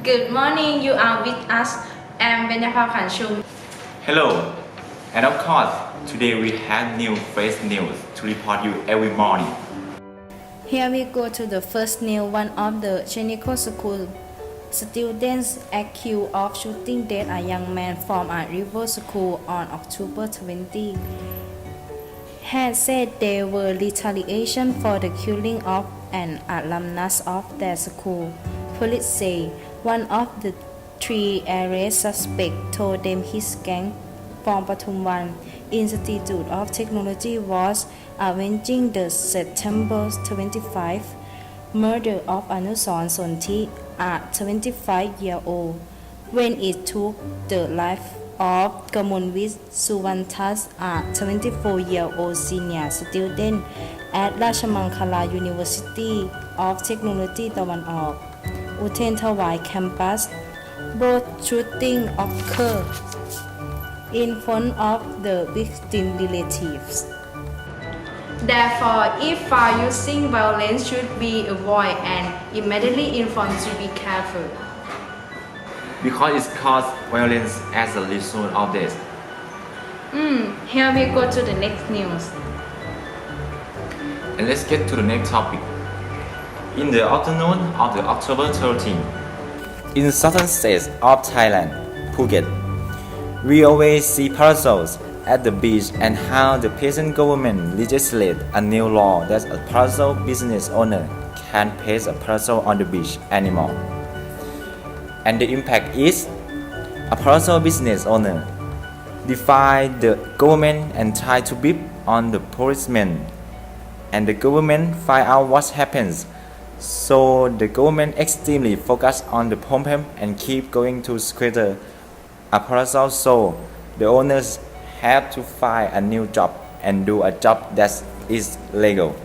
Good morning, you are with us. I'm Benyapa Kanchum. Hello, and of course, today we have new fresh news to report you every morning. Here we go to the first news. One of the Chenico school students accused of shooting dead a young man from a rival school on October 20 had said they were retaliation for the killing of an alumnus of their school. Police say one of the three arrested suspects told them his gang from Pathumwan Institute of Technology was avenging the September 25 murder of Anuson Sonti, a 25-year-old, when it took the life of Kamunwit Suwantas, a 24-year-old senior student at Rachamankala University of Technology ตะวันออก อุเทรนถวาย campus. Both shootings occurred in front of the victim relatives. Therefore, if found using violence should be avoided and immediately informed to be careful. Because it caused violence as a result of this. Here we go to the next news. And let's get to the next topic. In the afternoon of the October 13, in southern states of Thailand, Phuket, we always see parasols at the beach and how the peasant government legislate a new law that a parasol business owner can't place a parasol on the beach anymore. And the impact is a parasol business owner defy the government and try to beat on the policemen, and the government find out what happens. So the government extremely focus on the problem and keep going to squatter a parasol, so the owners have to find a new job and do a job that is legal.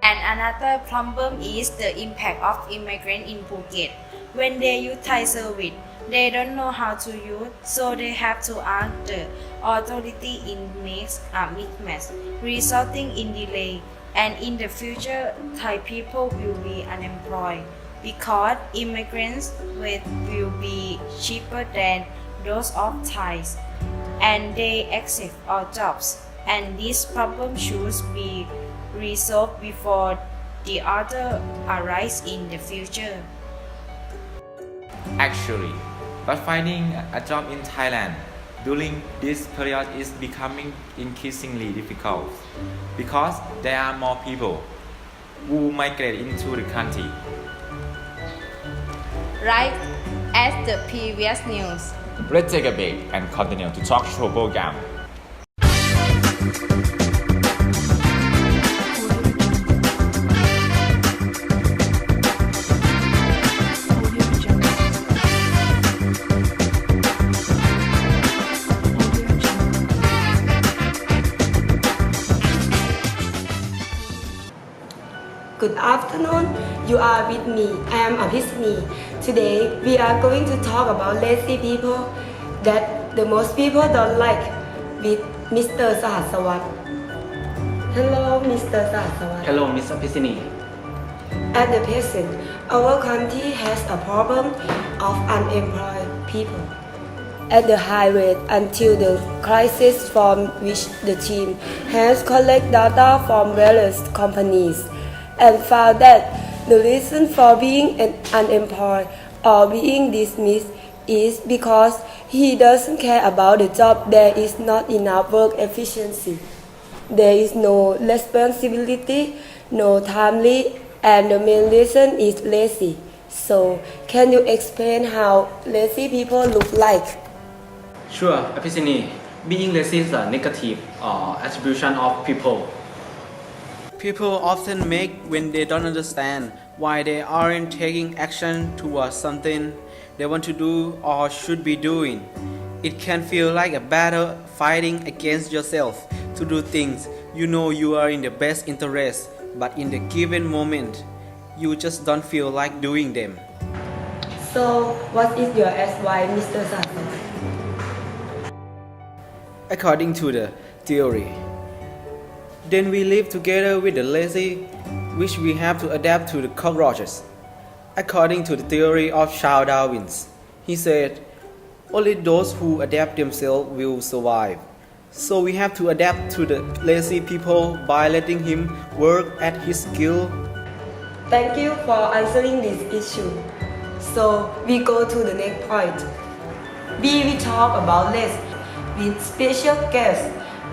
And another problem is the impact of immigrants in Phuket. When they use Thai service, they don't know how to use, so they have to ask the authority. It makes a mismatch, resulting in delay. And in the future, Thai people will be unemployed because immigrants' rates will be cheaper than those of Thais, and they accept all jobs. And this problem should be resolved before the other arise in the future. Actually, but finding a job in Thailand during this period is becoming increasingly difficult because there are more people who migrate into the country. Right as the previous news. Let's take a break and continue to talk show program. Good afternoon, you are with me. I am Episany. Today we are going to talk about lazy people that the most people don't like with Mr. Sahasawat. Hello, Mr. Sahasawat. Hello, Ms. Episany. At the present, our country has a problem of unemployed people at the high rate until the crisis, from which the team has collected data from various companies and found that the reason for being unemployed or being dismissed is because he doesn't care about the job. There is not enough work efficiency. There is no responsibility, no timely, and the main reason is lazy. So, can you explain how lazy people look like? Sure, Episany. Being lazy is a negative attribution of people. People often make when they don't understand why they aren't taking action towards something they want to do or should be doing. It can feel like a battle fighting against yourself to do things you know you are in the best interest, but in the given moment, you just don't feel like doing them. So, what is your advice, Mr. Sato? According to the theory, then we live together with the lazy, which we have to adapt to the cockroaches. According to the theory of Charles Darwin, he said, only those who adapt themselves will survive. So we have to adapt to the lazy people by letting him work at his skill. Thank you for answering this issue. So, we go to the next point. B. We talk about race with special guest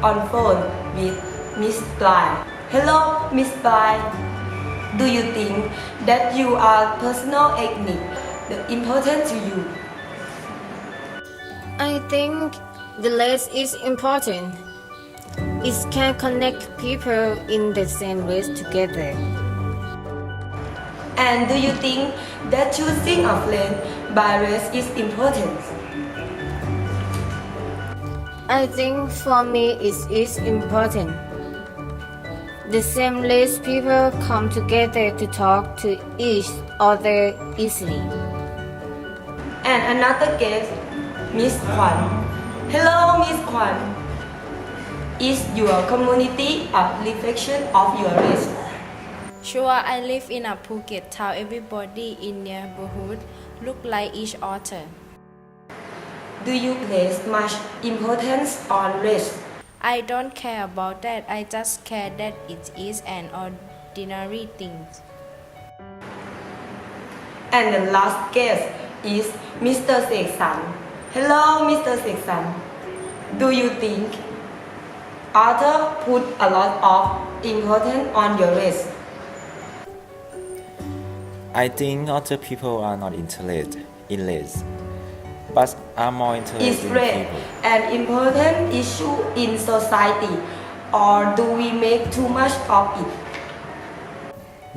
on phone with Miss Bly. Hello, Miss Bly. Do you think that you are personal ethnic important to you? I think the race is important. It can connect people in the same race together. And do you think that choosing a friend by race is important? I think for me it is important. The same race people come together to talk to each other easily. And another guest, Miss Kwan. Hello, Miss Kwan. Is your community a reflection of your race? Sure, I live in a Phuket town. Everybody in neighborhood look like each other. Do you place much importance on race? I don't care about that. I just care that it is an ordinary thing. And the last guest is Mr. Seksan. Hello, Mr. Seksan. Do you think Arthur put a lot of importance on your race? I think other people are not interested in race, but are more Is interested in race people. an important issue in society, or do we make too much of it?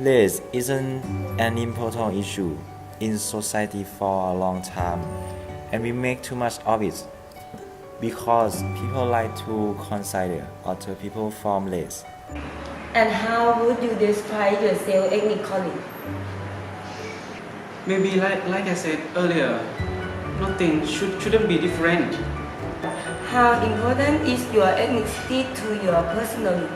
Race isn't an important issue in society for a long time, and we make too much of it because people like to consider other people from race. And how would you describe yourself ethnically? Maybe like I said earlier, nothing shouldn't be different. How important is your ethnicity to your personality?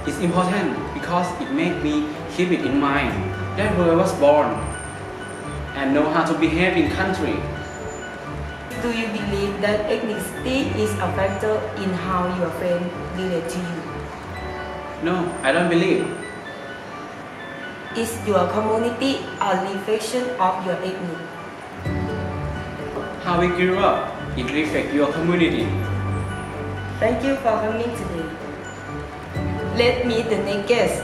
It's important because it made me keep it in mind that where I was born and know how to behave in country. Do you believe that ethnicity is a factor in how your friends relate to you? No, I don't believe. Is your community a reflection of your ethnic? How we grew up, it reflects your community. Thank you for coming today. Let's meet the next guest.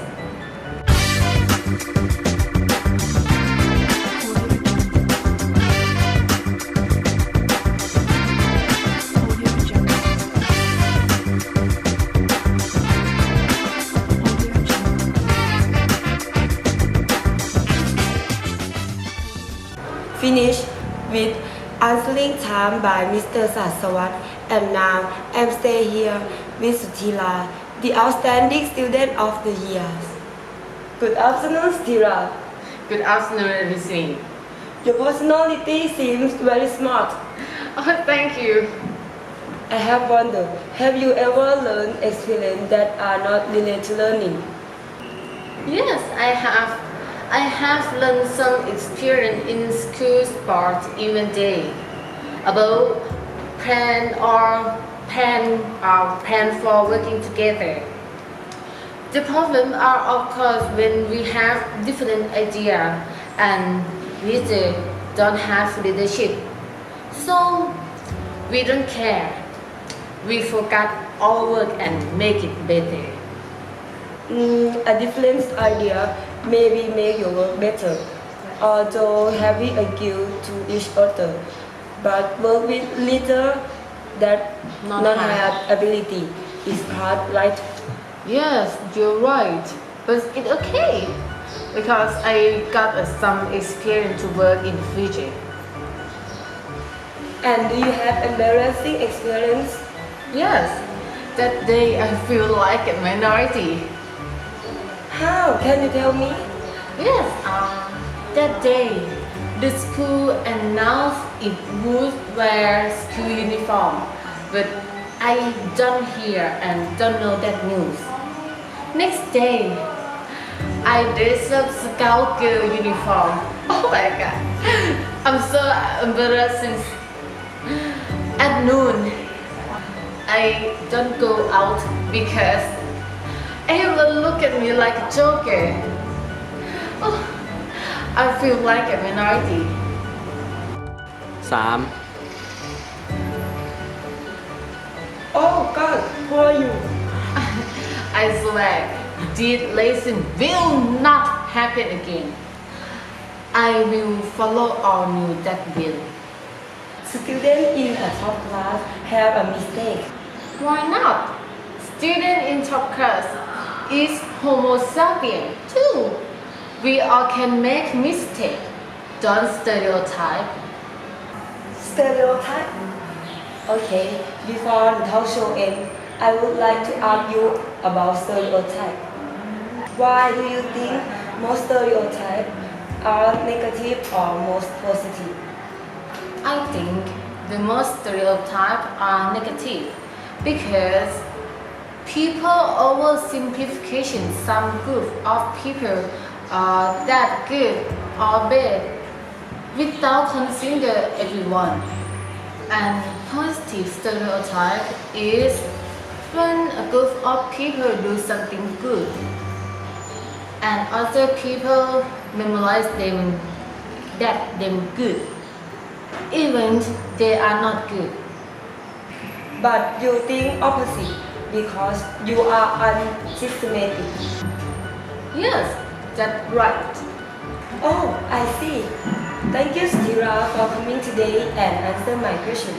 Finish with answering time by Mr. Sasawat, and now I'm stay here with Sutila, the outstanding student of the year. Good afternoon, Sutila. Good afternoon, everything. Your personality seems very smart. Oh, thank you. I have wondered, have you ever learned experiences that are not related to learning? Yes, I have. I have learned some experience in school sports even day about plan for working together. The problem are of course when we have different ideas and leaders don't have leadership. So we don't care. We focus our work and make it better. A different idea maybe make your work better, although having a guilt to each other, but work with leader that Not not hard. have ability is hard, right? Yes, you're right. But it's okay because I got some experience to work in Fiji. And do you have embarrassing experience? Yes, that day I feel like a minority. How? Can you tell me? Yes, that day, the school announced it would wear school uniform, but I don't hear and don't know that news. Next day, I dressed up scout girl uniform. Oh my god, I'm so embarrassing. At noon, I don't go out because everyone look at me like a joker. Oh, I feel like a minority. 3. Oh God, who are you? I swear, this lesson will not happen again. I will follow all new that will. Students in a top class have a mistake. Why not? Student in top class is Homo sapien too. We all can make mistake. Don't stereotype. Stereotype? Okay, before the talk show ends, I would like to ask you about stereotype. Why do you think most stereotypes are negative or most positive? I think the most stereotypes are negative because people oversimplification some group of people are that good or bad without consider everyone. And positive stereotype is when a group of people do something good and other people memorize them good even they are not good. But you think opposite because you are unsystematic. Yes, that's right. Oh, I see. Thank you, Stira, for coming today and answer my question.